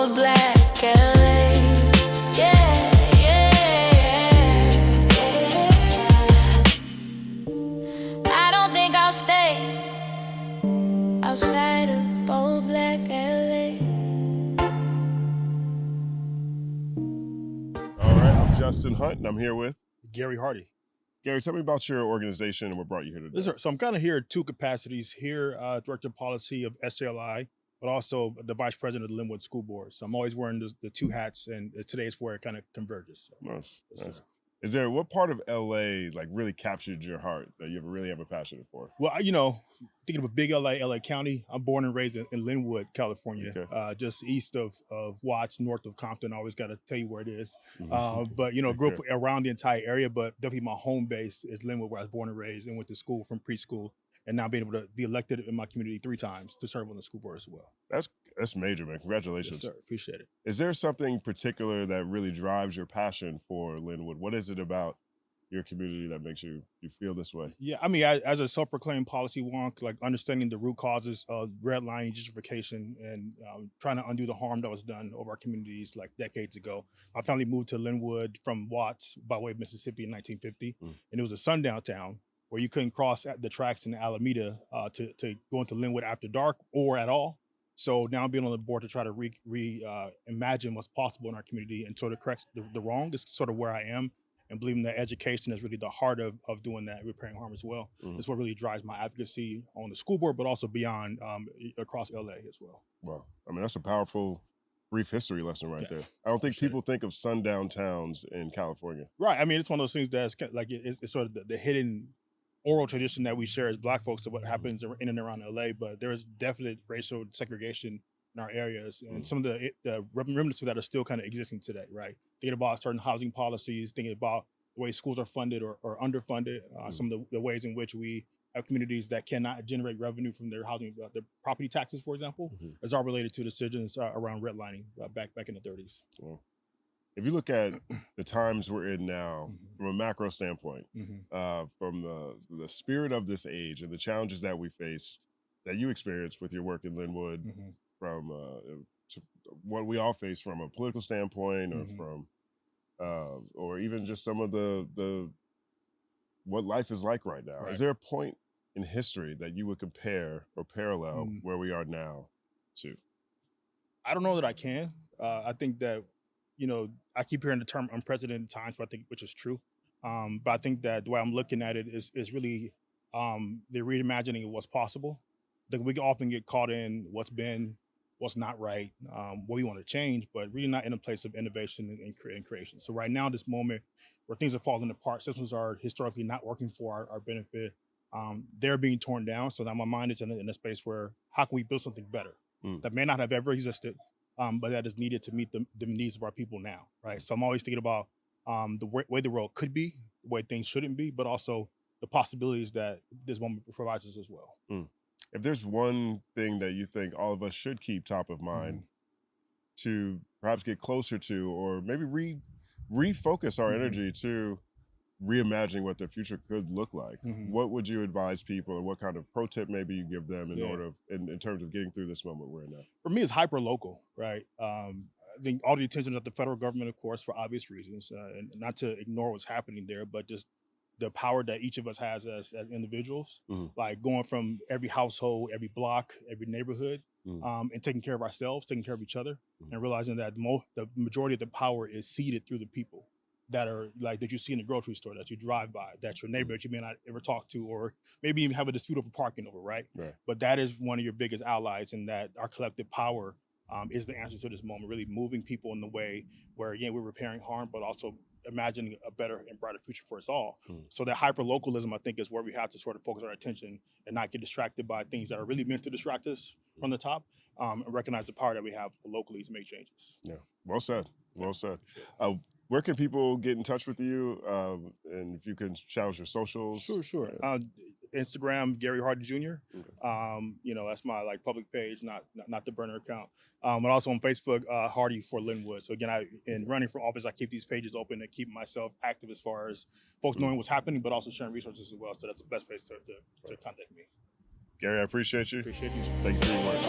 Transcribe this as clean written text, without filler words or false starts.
bold black LA. Yeah, yeah, yeah. I don't think I'll stay outside of bold black LA. All right, I'm Justin Hunt, and I'm here with Gary Hardie. Gary. Tell me about your organization and what brought you here today. So I'm kind of here at two capacities. Here, Director of Policy of SJLI, but also the Vice President of the Linwood School Board. So I'm always wearing the two hats, and today's where it kind of converges. So, Nice. Is there what part of LA like really captured your heart that you really have a passion for? Well, thinking of a big LA County, I'm born and raised in Linwood, California, Okay. just east of Watts, north of Compton. I always got to tell you where it is. Mhm. But, grew up around the entire area, but definitely my home base is Linwood, where I was born and raised and went to school from preschool. And now being able to be elected in my community 3 times to serve on the school board as well. That's major, man. Congratulations. Yes, sir. Appreciate it. Is there something particular that really drives your passion for Linwood? What is it about your community that makes you feel this way? Yeah, I mean, as a self-proclaimed policy wonk, like understanding the root causes of redlining, gentrification, and trying to undo the harm that was done over our communities like decades ago. My family moved to Linwood from Watts by way of Mississippi in 1950, and it was a sundown town where you couldn't cross at the tracks in Alameda to go into Linwood after dark or at all. So now being on the board to try to reimagine what's possible in our community and sort of correct the wrong is sort of where I am. And believing that education is really the heart of doing that, repairing harm as well. It's what really drives my advocacy on the school board, but also beyond across LA as well. Well, I mean, that's a powerful, brief history lesson right there. I don't think people think of sundown towns in California. Right. I mean, it's one of those things that's like it's sort of the hidden oral tradition that we share as Black folks of what happens in and around LA, but there is definite racial segregation in our areas, and some of the remnants of that are still kind of existing today, right? Thinking about certain housing policies, thinking about the way schools are funded or underfunded, some of the ways in which we have communities that cannot generate revenue from their housing, their property taxes, for example, is all related to decisions around redlining back in the 30s. Well, if you look at the times we're in now, from a macro standpoint, from the spirit of this age and the challenges that we face, that you experience with your work in Linwood, from to what we all face from a political standpoint, or from, or even just some of the what life is like right now. Right. Is there a point in history that you would compare or parallel where we are now to? I don't know that I can. I think that, I keep hearing the term unprecedented times, which is true. But I think that the way I'm looking at it is really the reimagining of what's possible. Like we often get caught in what's been, what's not right, what we want to change, but really not in a place of innovation and creation. So right now, this moment where things are falling apart, systems are historically not working for our benefit, they're being torn down. So now my mind is in a space where how can we build something better that may not have ever existed, but that is needed to meet the needs of our people now, right? So I'm always thinking about the way the world could be, the way things shouldn't be, but also the possibilities that this moment provides us as well. If there's one thing that you think all of us should keep top of mind to perhaps get closer to, or maybe refocus our energy to reimagining what their future could look like, what would you advise people, or what kind of pro tip maybe you give them in terms of getting through this moment we're in now? For me, it's hyper local, right? I think all the attention is at the federal government, of course, for obvious reasons, and not to ignore what's happening there, but just the power that each of us has as individuals, like going from every household, every block, every neighborhood, and taking care of ourselves, taking care of each other, and realizing that the majority of the power is seeded through the people that are like that you see in the grocery store, that you drive by, that your neighbor that you may not ever talk to, or maybe even have a dispute over parking over, right? But that is one of your biggest allies, and that our collective power is the answer to this moment, really moving people in the way where, again, we're repairing harm, but also imagining a better and brighter future for us all. So that hyper-localism, I think, is where we have to sort of focus our attention and not get distracted by things that are really meant to distract us from the top, and recognize the power that we have locally to make changes. Yeah, well said, well said. Where can people get in touch with you? And if you can shout out your socials. Sure. Instagram, Gary Hardie Jr. That's my public page, not the burner account. And also on Facebook, Hardie for Linwood. So again, in running for office, I keep these pages open and keep myself active as far as folks knowing what's happening, but also sharing resources as well. So that's the best place to contact me. Gary, I appreciate you. Appreciate you. Thanks for your work.